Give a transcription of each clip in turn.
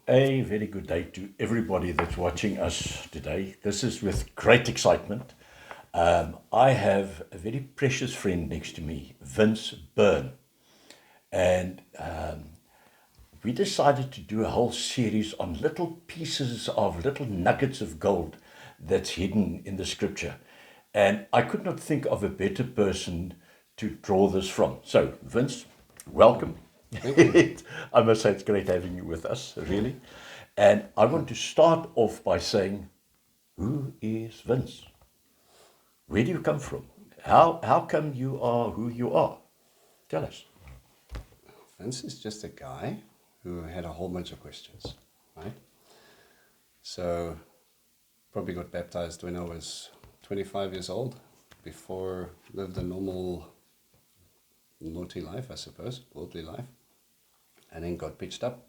A very good day to everybody that's watching us today. This is with great excitement. I have a very precious friend next to me, Vince Byrne. And we decided to do a whole series on little pieces of little nuggets of gold that's hidden in the scripture. And I could not think of a better person to draw this from. So, Vince, welcome. Thank you. I must say it's great having you with us, really. And I want to start off by saying, who is Vince? Where do you come from? How come you are who you are? Tell us. Vince is just a guy who had a whole bunch of questions, right? So, probably got baptized when I was 25 years old, before lived a normal, naughty life, I suppose, worldly life, and then got pitched up.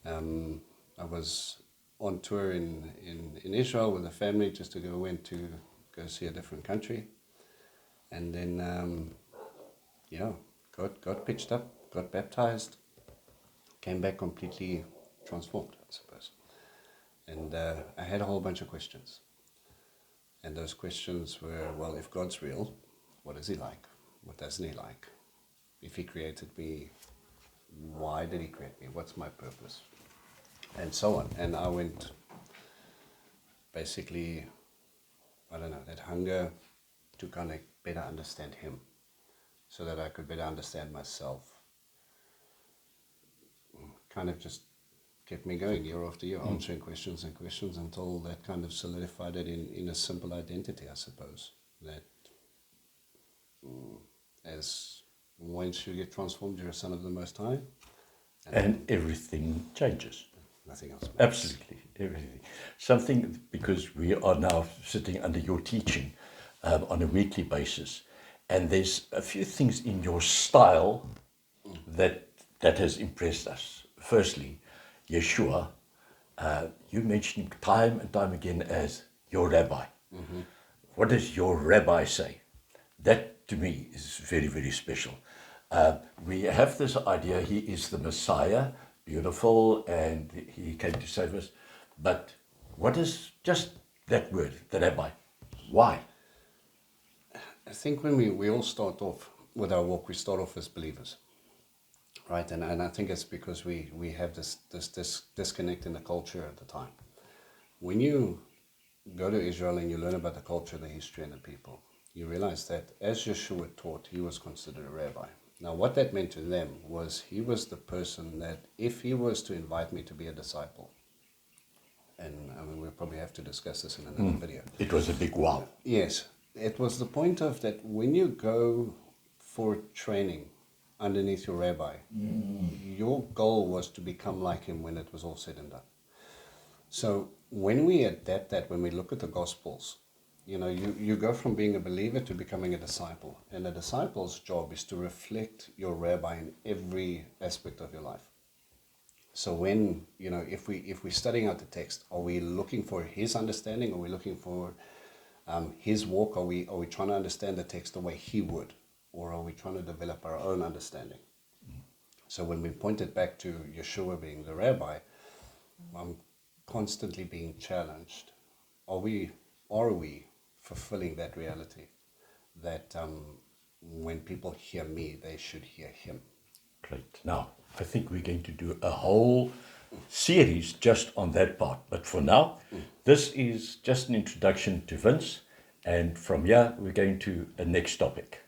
I was on tour in Israel with a family just to went to go see a different country, and then got pitched up, got baptized, came back completely transformed, I suppose. And I had a whole bunch of questions. And those questions were, well, if God's real, what is he like? What doesn't he like? If he created me, why did he create me? What's my purpose? And so on. And I went basically, that hunger to kind of better understand him, so that I could better understand myself. Kind of just kept me going year after year, answering questions and questions, until that kind of solidified it in a simple identity, I suppose. That as once you get transformed, you're a son of the Most High. And everything changes. Nothing else matters. Absolutely, everything. Something, because we are now sitting under your teaching on a weekly basis, and there's a few things in your style that has impressed us. Firstly, Yeshua, you mention him time and time again as your rabbi. Mm-hmm. What does your rabbi say? That, to me, is very, very special. We have this idea he is the Messiah, beautiful, and he came to save us. But what is just that word, the rabbi? Why? I think when we all start off with our walk, we start off as believers. Right, and I think it's because we have this disconnect in the culture at the time. When you go to Israel and you learn about the culture, the history, and the people, you realize that as Yeshua taught, he was considered a rabbi. Now, what that meant to them was he was the person that, if he was to invite me to be a disciple, and I mean, we'll probably have to discuss this in another video. It was a big wow. Yes, it was the point of that when you go for training underneath your rabbi, your goal was to become like him when it was all said and done. So when we adapt that, when we look at the Gospels, you go from being a believer to becoming a disciple. And a disciple's job is to reflect your rabbi in every aspect of your life. So when, if we're studying out the text, are we looking for his understanding? Are we looking for his walk? Are we trying to understand the text the way he would? Or are we trying to develop our own understanding? So when we point it back to Yeshua being the rabbi, I'm constantly being challenged. Are we fulfilling that reality? That when people hear me, they should hear him. Great. Now, I think we're going to do a whole series just on that part. But for now, this is just an introduction to Vince. And from here, we're going to a next topic.